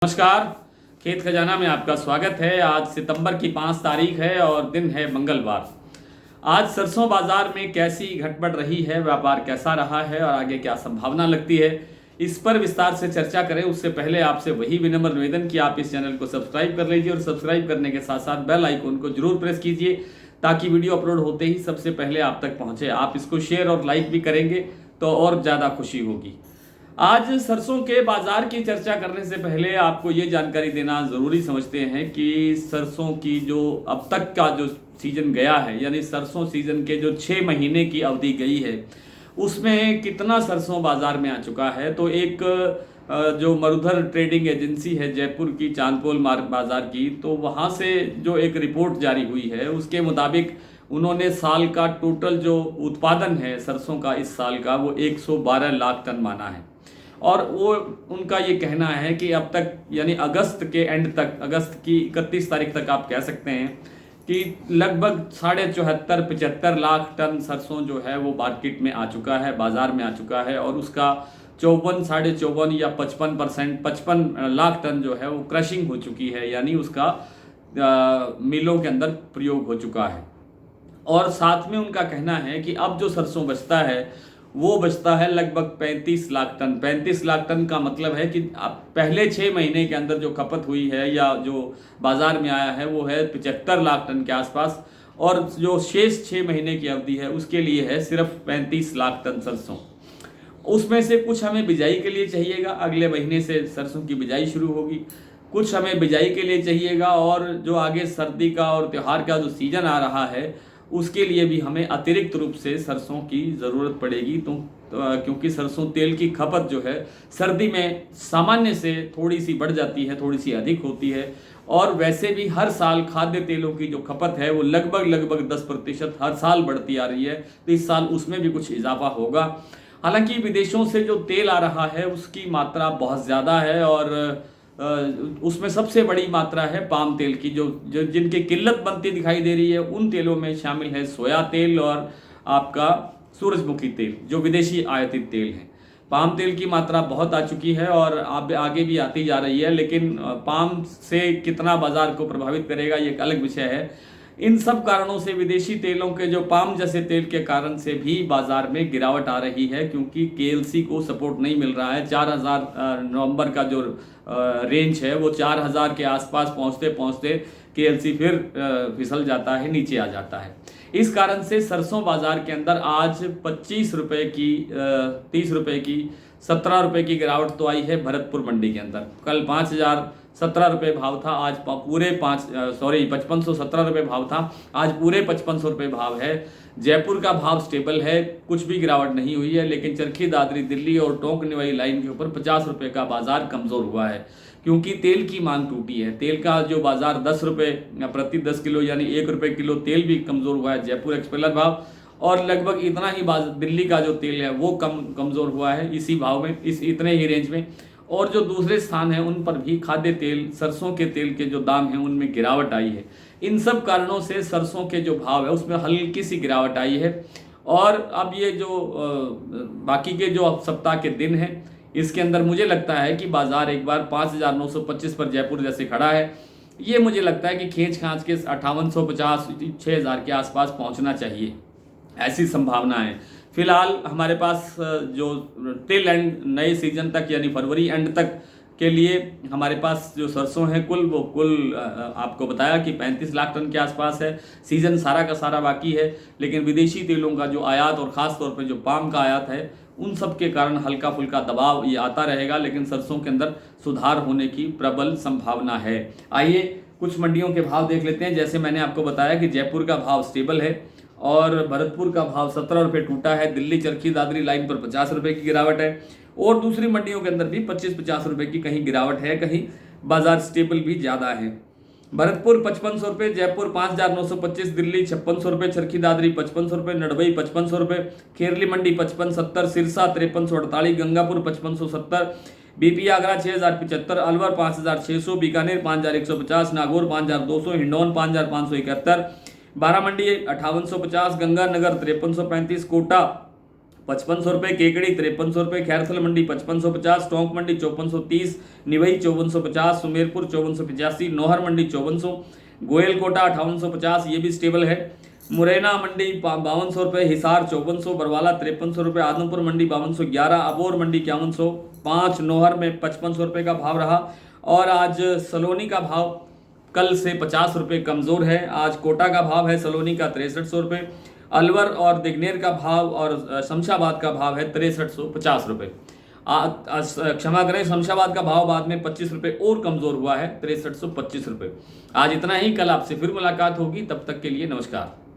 नमस्कार। खेत खजाना में आपका स्वागत है। आज सितंबर की 5 तारीख है और दिन है मंगलवार। आज सरसों बाजार में कैसी घटबढ़ रही है, व्यापार कैसा रहा है और आगे क्या संभावना लगती है, इस पर विस्तार से चर्चा करें। उससे पहले आपसे वही विनम्र निवेदन कि आप इस चैनल को सब्सक्राइब कर लीजिए और सब्सक्राइब करने के साथ साथ बेल आइकन को जरूर प्रेस कीजिए ताकि वीडियो अपलोड होते ही सबसे पहले आप तक पहुंचे। आप इसको शेयर और लाइक भी करेंगे तो और ज़्यादा खुशी होगी। आज सरसों के बाजार की चर्चा करने से पहले आपको ये जानकारी देना ज़रूरी समझते हैं कि सरसों की जो अब तक का जो सीजन गया है, यानी सरसों सीजन के जो 6 महीने की अवधि गई है, उसमें कितना सरसों बाजार में आ चुका है। तो एक जो मरुधर ट्रेडिंग एजेंसी है जयपुर की, चांदपोल मार्ग बाजार की, तो वहाँ से जो एक रिपोर्ट जारी हुई है उसके मुताबिक उन्होंने साल का टोटल जो उत्पादन है सरसों का इस साल का वो 112 लाख टन माना है। और वो उनका ये कहना है कि अब तक यानी अगस्त के एंड तक, अगस्त की 31 तारीख तक आप कह सकते हैं कि लगभग 74.75 लाख टन सरसों जो है वो मार्केट में आ चुका है, बाजार में आ चुका है। और उसका 54 या 55 लाख टन जो है वो क्रशिंग हो चुकी है, यानी उसका मिलों के अंदर प्रयोग हो चुका है। और साथ में उनका कहना है कि अब जो सरसों बचता है वो बचता है लगभग 35 लाख टन। 35 लाख टन का मतलब है कि अब पहले 6 महीने के अंदर जो खपत हुई है या जो बाजार में आया है वो है 75 लाख टन के आसपास, और जो शेष 6 महीने की अवधि है उसके लिए है सिर्फ 35 लाख टन सरसों। उसमें से कुछ हमें बिजाई के लिए चाहिएगा, अगले महीने से सरसों की बिजाई शुरू होगी। कुछ हमें बिजाई के लिए चाहिएगा और जो आगे सर्दी का और त्यौहार का जो सीजन आ रहा है उसके लिए भी हमें अतिरिक्त रूप से सरसों की ज़रूरत पड़ेगी। तो क्योंकि सरसों तेल की खपत जो है सर्दी में सामान्य से थोड़ी सी बढ़ जाती है, थोड़ी सी अधिक होती है। और वैसे भी हर साल खाद्य तेलों की जो खपत है वो लगभग 10% हर साल बढ़ती आ रही है, तो इस साल उसमें भी कुछ इजाफा होगा। हालांकि विदेशों से जो तेल आ रहा है उसकी मात्रा बहुत ज़्यादा है और उसमें सबसे बड़ी मात्रा है पाम तेल की, जो जिनकी किल्लत बनती दिखाई दे रही है। उन तेलों में शामिल है सोया तेल और आपका सूरजमुखी तेल, जो विदेशी आयातित तेल हैं। पाम तेल की मात्रा बहुत आ चुकी है और आगे भी आती जा रही है, लेकिन पाम से कितना बाजार को प्रभावित करेगा ये एक अलग विषय है। इन सब कारणों से विदेशी तेलों के जो पाम जैसे तेल के कारण से भी बाजार में गिरावट आ रही है, क्योंकि केएलसी को सपोर्ट नहीं मिल रहा है। 4000 नवंबर का जो रेंज है वो 4000 के आसपास पहुंचते पहुंचते केएलसी फिर फिसल जाता है, नीचे आ जाता है। इस कारण से सरसों बाजार के अंदर आज 25 रुपये की 30 रुपये की 17 रुपये की गिरावट तो आई है भरतपुर मंडी के अंदर। कल 5017 रुपये भाव था, आज पूरे 5517 रुपये भाव था, आज पूरे 5500 रुपये भाव है। जयपुर का भाव स्टेबल है, कुछ भी गिरावट नहीं हुई है, लेकिन चरखी दादरी दिल्ली और टोंक निवाई लाइन के ऊपर 50 रुपये का बाजार कमज़ोर हुआ है, क्योंकि तेल की मांग टूटी है। तेल का जो बाजार 10 रुपये प्रति 10 किलो यानी 1 रुपये किलो तेल भी कमज़ोर हुआ है जयपुर एक्सपेलर भाव, और लगभग इतना ही दिल्ली का जो तेल है वो कमज़ोर हुआ है इसी भाव में, इतने ही रेंज में। और जो दूसरे स्थान हैं उन पर भी खाद्य तेल, सरसों के तेल के जो दाम हैं उनमें गिरावट आई है। इन सब कारणों से सरसों के जो भाव है उसमें हल्की सी गिरावट आई है। और अब ये जो बाकी के जो सप्ताह के दिन हैं इसके अंदर मुझे लगता है कि बाजार एक बार 5925 पर जयपुर जैसे खड़ा है। ये मुझे लगता है कि खींच खांच के 5850 6000 के आसपास पहुंचना चाहिए, ऐसी संभावना है। फिलहाल हमारे पास जो टिल एंड नए सीजन तक यानी फरवरी एंड तक के लिए हमारे पास जो सरसों है कुल आपको बताया कि 35 लाख टन के आसपास है। सीजन सारा का सारा बाकी है, लेकिन विदेशी तेलों का जो आयात और ख़ास तौर पर जो पाम का आयात है उन सब के कारण हल्का फुल्का दबाव ये आता रहेगा, लेकिन सरसों के अंदर सुधार होने की प्रबल संभावना है। आइए कुछ मंडियों के भाव देख लेते हैं। जैसे मैंने आपको बताया कि जयपुर का भाव स्टेबल है और भरतपुर का भाव 17 रुपये टूटा है। दिल्ली चरखी दादरी लाइन पर 50 रुपये की गिरावट है और दूसरी मंडियों के अंदर भी 25-50 रुपये की कहीं गिरावट है, कहीं बाजार स्टेबल भी ज़्यादा है। भरतपुर 5500 रुपये, जयपुर 5925, दिल्ली 5600 रुपये, चरखी दादरी 5500 रुपये, नड़बई 5500 रुपये, खेरली मंडी 5570, सिरसा 5348, गंगापुर 5570, बीपी आगरा 6075, अलवर 5600, बीकानेर 5150, नागौर 5200, हिंडौन 5571, बारामंडी 5850, गंगानगर 5335, कोटा 5500 रुपये, केकड़ी 5300 रुपये, खैरथल मंडी 5550, टोंक मंडी 5430, निवई 5450, सुमेरपुर 5485, नौहर मंडी 5400, गोयलकोटा 5850, ये भी स्टेबल है। मुरैना मंडी 5200 रुपये, हिसार 5400, बरवाला 5300 रुपये, आदमपुर मंडी 5211, अबोर मंडी 5105, नौहर में 5500 रुपये का भाव रहा। और आज सलोनी का भाव कल से 50 रुपये कमज़ोर है। आज कोटा का भाव है सलोनी का 6300 रुपये, अलवर और दिग्नेर का भाव और शमशाबाद का भाव है 6350 रुपये। क्षमा करें, शमशाबाद का भाव बाद में 25 रुपये और कमज़ोर हुआ है, 6325 रुपये। आज इतना ही, कल आपसे फिर मुलाकात होगी, तब तक के लिए नमस्कार।